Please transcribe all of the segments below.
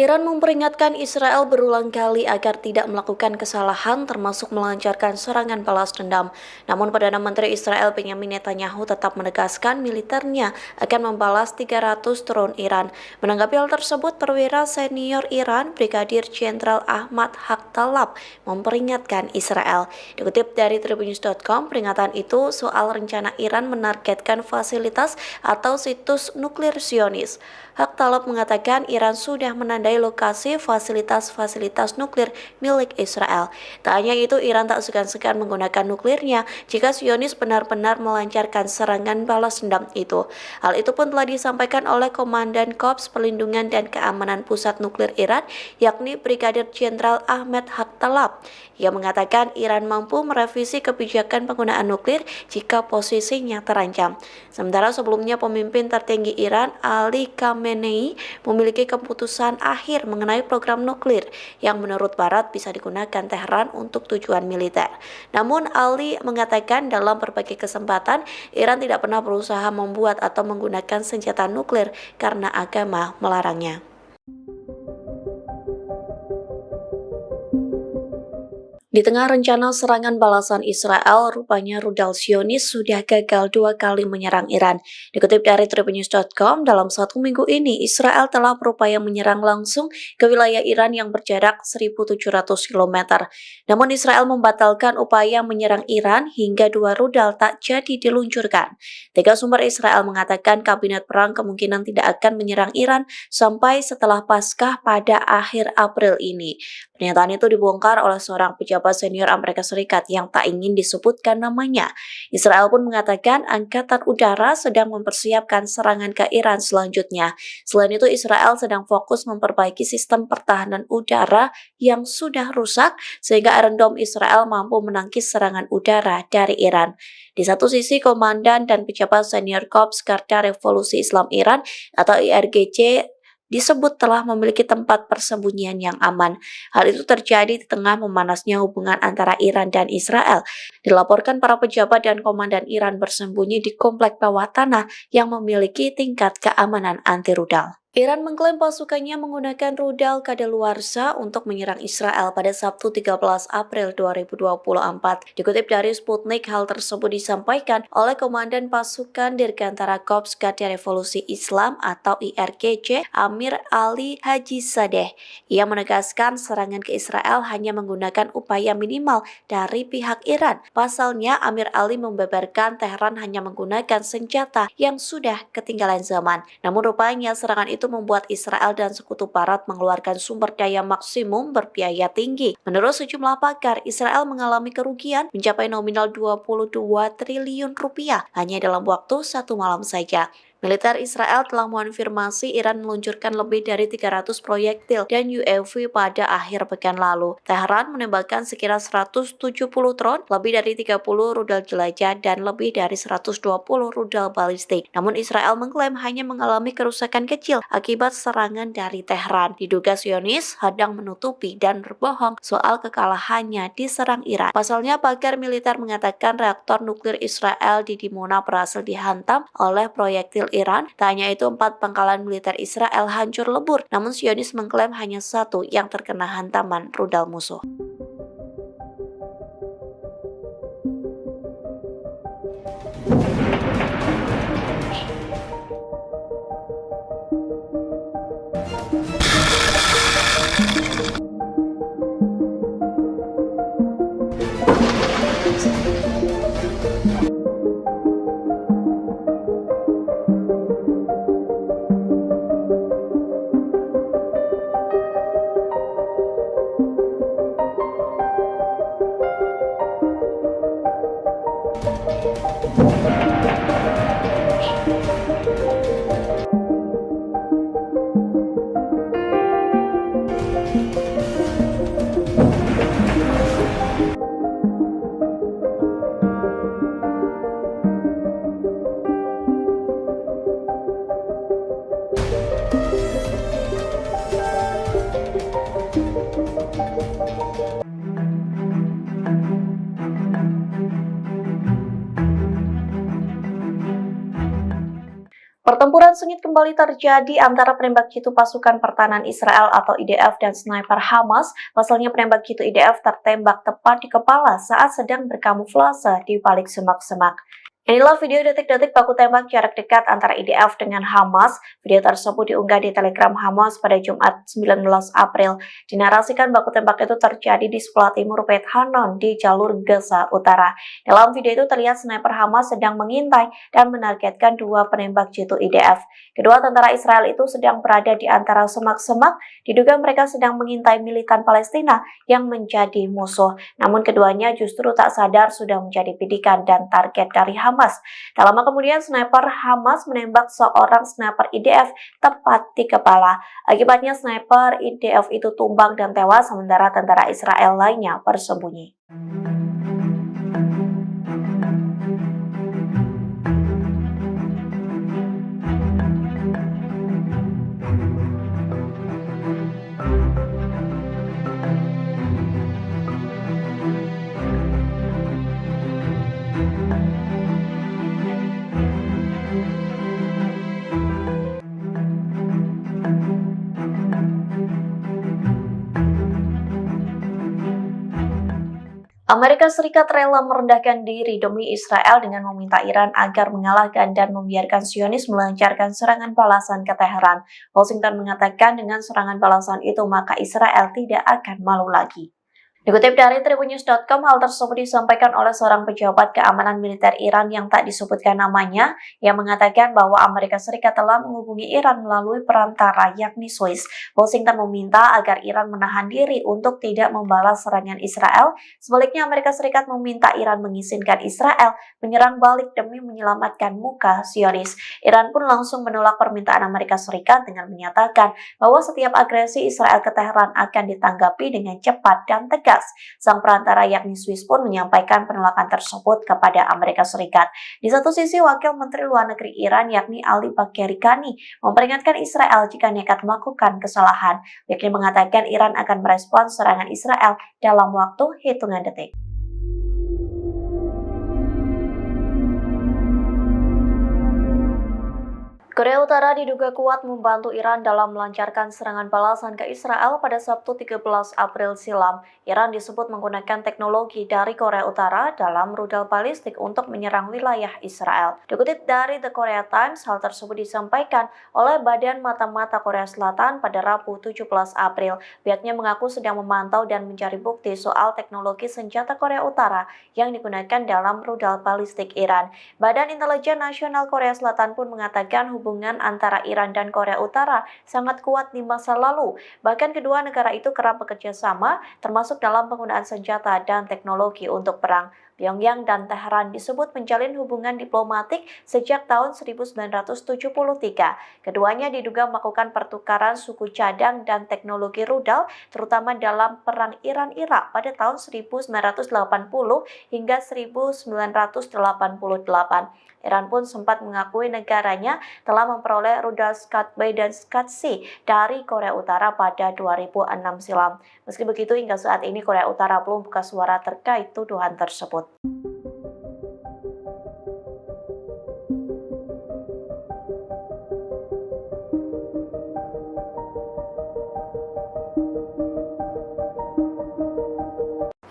Iran memperingatkan Israel berulang kali agar tidak melakukan kesalahan termasuk melancarkan serangan balas dendam. Namun Perdana Menteri Israel Benjamin Netanyahu tetap menegaskan militernya akan membalas 300 drone Iran. Menanggapi hal tersebut, perwira senior Iran Brigadir Jenderal Ahmad Haqtalab memperingatkan Israel. Dikutip dari Tribunnews.com, peringatan itu soal rencana Iran menargetkan fasilitas atau situs nuklir Zionis. Haqtalab mengatakan Iran sudah menandai lokasi fasilitas-fasilitas nuklir milik Israel. Tak hanya itu, Iran tak segan-segan menggunakan nuklirnya jika Zionis benar-benar melancarkan serangan balas dendam itu. Hal itu pun telah disampaikan oleh Komandan Korps Perlindungan dan Keamanan Pusat Nuklir Iran, yakni Brigadir Jenderal Ahmad Haqtalab. Ia mengatakan Iran mampu merevisi kebijakan penggunaan nuklir jika posisinya terancam. Sementara sebelumnya pemimpin tertinggi Iran, Ali Khamenei, memiliki keputusan akhir mengenai program nuklir yang menurut Barat bisa digunakan Tehran untuk tujuan militer. Namun Ali mengatakan dalam berbagai kesempatan Iran tidak pernah berusaha membuat atau menggunakan senjata nuklir karena agama melarangnya. Di tengah rencana serangan balasan Israel, rupanya rudal Zionis sudah gagal 2 kali menyerang Iran. Dikutip dari Tribunnews.com, dalam 1 minggu ini Israel telah berupaya menyerang langsung ke wilayah Iran yang berjarak 1.700 km. Namun Israel membatalkan upaya menyerang Iran hingga 2 rudal tak jadi diluncurkan. 3 sumber Israel mengatakan kabinet perang kemungkinan tidak akan menyerang Iran sampai setelah Paskah pada akhir April ini. Pernyataan itu dibongkar oleh seorang pejabat senior Amerika Serikat yang tak ingin disebutkan namanya. Israel pun mengatakan Angkatan Udara sedang mempersiapkan serangan ke Iran selanjutnya. Selain itu, Israel sedang fokus memperbaiki sistem pertahanan udara yang sudah rusak sehingga Iron Dome Israel mampu menangkis serangan udara dari Iran. Di satu sisi, komandan dan pejabat senior Korps Garda Revolusi Islam Iran atau IRGC disebut telah memiliki tempat persembunyian yang aman. Hal itu terjadi di tengah memanasnya hubungan antara Iran dan Israel. Dilaporkan para pejabat dan komandan Iran bersembunyi di komplek bawah tanah yang memiliki tingkat keamanan anti rudal. Iran mengklaim pasukannya menggunakan rudal kadaluarsa untuk menyerang Israel pada Sabtu 13 April 2024. Dikutip dari Sputnik, hal tersebut disampaikan oleh Komandan Pasukan Dirgantara Korps Garda Revolusi Islam atau IRGC, Amir Ali Hajizadeh. Ia menegaskan serangan ke Israel hanya menggunakan upaya minimal dari pihak Iran. Pasalnya, Amir Ali membeberkan Tehran hanya menggunakan senjata yang sudah ketinggalan zaman. Namun rupanya serangan itu membuat Israel dan Sekutu Barat mengeluarkan sumber daya maksimum berbiaya tinggi. Menurut sejumlah pakar, Israel mengalami kerugian mencapai nominal 22 triliun rupiah hanya dalam waktu 1 malam saja. Militer Israel telah mengonfirmasi Iran meluncurkan lebih dari 300 proyektil dan UAV pada akhir pekan lalu. Tehran menembakkan sekira 170 drone, lebih dari 30 rudal jelajah, dan lebih dari 120 rudal balistik. Namun Israel mengklaim hanya mengalami kerusakan kecil akibat serangan dari Tehran. Diduga Zionis sedang menutupi dan berbohong soal kekalahannya diserang Iran. Pasalnya, pakar militer mengatakan reaktor nuklir Israel di Dimona berhasil dihantam oleh proyektil Iran. Tak hanya itu, 4 pangkalan militer Israel hancur lebur, namun Zionis mengklaim hanya 1 yang terkena hantaman rudal musuh. Pertempuran sengit kembali terjadi antara penembak jitu pasukan pertahanan Israel atau IDF dan sniper Hamas. Pasalnya penembak jitu IDF tertembak tepat di kepala saat sedang berkamuflase di balik semak-semak. Inilah video detik-detik baku tembak jarak dekat antara IDF dengan Hamas. Video tersebut diunggah di Telegram Hamas pada Jumat 19 April. Dinarasikan baku tembak itu terjadi di sebelah timur Beit Hanon di jalur Gaza Utara. Dalam video itu terlihat sniper Hamas sedang mengintai dan menargetkan dua penembak jitu IDF. Kedua tentara Israel itu sedang berada di antara semak-semak. Diduga mereka sedang mengintai militan Palestina yang menjadi musuh. Namun keduanya justru tak sadar sudah menjadi bidikan dan target dari Hamas. Tak lama kemudian sniper Hamas menembak seorang sniper IDF tepat di kepala. Akibatnya sniper IDF itu tumbang dan tewas sementara tentara Israel lainnya bersembunyi. Amerika Serikat rela merendahkan diri demi Israel dengan meminta Iran agar mengalahkan dan membiarkan Zionis melancarkan serangan balasan ke Teheran. Washington mengatakan dengan serangan balasan itu maka Israel tidak akan malu lagi. Dikutip dari Tribunnews.com, hal tersebut disampaikan oleh seorang pejabat keamanan militer Iran yang tak disebutkan namanya, yang mengatakan bahwa Amerika Serikat telah menghubungi Iran melalui perantara yakni Swiss. Washington meminta agar Iran menahan diri untuk tidak membalas serangan Israel. Sebaliknya, Amerika Serikat meminta Iran mengizinkan Israel menyerang balik demi menyelamatkan muka Zionis. Iran pun langsung menolak permintaan Amerika Serikat dengan menyatakan bahwa setiap agresi Israel ke Teheran akan ditanggapi dengan cepat dan tegas. Sang perantara yakni Swiss pun menyampaikan penolakan tersebut kepada Amerika Serikat. Di satu sisi, Wakil Menteri Luar Negeri Iran yakni Ali Bagheri Kani memperingatkan Israel jika nekat melakukan kesalahan. Pihaknya mengatakan Iran akan merespons serangan Israel dalam waktu hitungan detik. Korea Utara diduga kuat membantu Iran dalam melancarkan serangan balasan ke Israel pada Sabtu 13 April silam. Iran disebut menggunakan teknologi dari Korea Utara dalam rudal balistik untuk menyerang wilayah Israel. Dikutip dari The Korea Times, hal tersebut disampaikan oleh Badan Mata-Mata Korea Selatan pada Rabu 17 April. Pihaknya mengaku sedang memantau dan mencari bukti soal teknologi senjata Korea Utara yang digunakan dalam rudal balistik Iran. Badan Intelijen Nasional Korea Selatan pun mengatakan hubungan antara Iran dan Korea Utara sangat kuat di masa lalu. Bahkan kedua negara itu kerap bekerja sama, termasuk dalam penggunaan senjata dan teknologi untuk perang. Pyongyang dan Teheran disebut menjalin hubungan diplomatik sejak tahun 1973. Keduanya diduga melakukan pertukaran suku cadang dan teknologi rudal, terutama dalam Perang Iran-Irak pada tahun 1980 hingga 1988. Iran pun sempat mengakui negaranya telah memperoleh rudal Scud-B dan Scud-C dari Korea Utara pada 2006 silam. Meski begitu, hingga saat ini Korea Utara belum buka suara terkait tuduhan tersebut.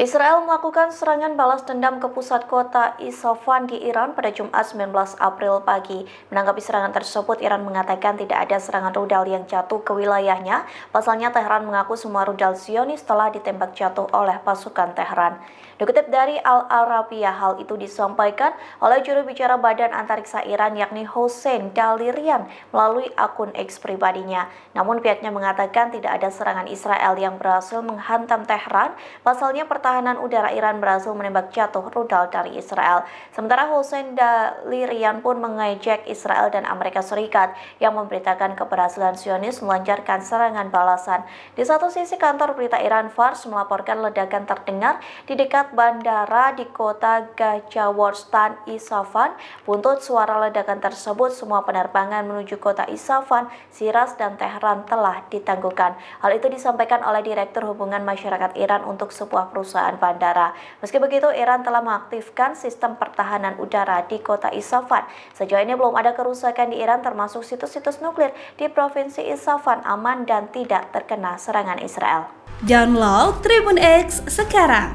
Israel melakukan serangan balas dendam ke pusat kota Isfahan di Iran pada Jumat 19 April pagi. Menanggapi serangan tersebut, Iran mengatakan tidak ada serangan rudal yang jatuh ke wilayahnya. Pasalnya, Teheran mengaku semua rudal Zionis telah ditembak jatuh oleh pasukan Teheran. Dikutip dari Al-Arabiyah, hal itu disampaikan oleh juru bicara Badan Antariksa Iran yakni Hossein Dalirian melalui akun X pribadinya. Namun pihaknya mengatakan tidak ada serangan Israel yang berhasil menghantam Teheran. Pasalnya pertahanan udara Iran berhasil menembak jatuh rudal dari Israel. Sementara Hossein Dalirian pun mengejek Israel dan Amerika Serikat yang memberitakan keberhasilan Zionis melancarkan serangan balasan. Di satu sisi, kantor berita Iran Fars melaporkan ledakan terdengar di dekat rusak bandara di kota Gajawarstan, Isfahan. Buntut suara ledakan tersebut, semua penerbangan menuju kota Isfahan, Shiraz, dan Tehran telah ditangguhkan. Hal itu disampaikan oleh Direktur Hubungan Masyarakat Iran untuk sebuah perusahaan bandara. Meski begitu, Iran telah mengaktifkan sistem pertahanan udara di kota Isfahan. Sejauh ini belum ada kerusakan di Iran, termasuk situs-situs nuklir di provinsi Isfahan aman dan tidak terkena serangan Israel. Download Tribun X sekarang,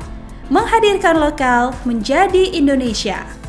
menghadirkan lokal menjadi Indonesia.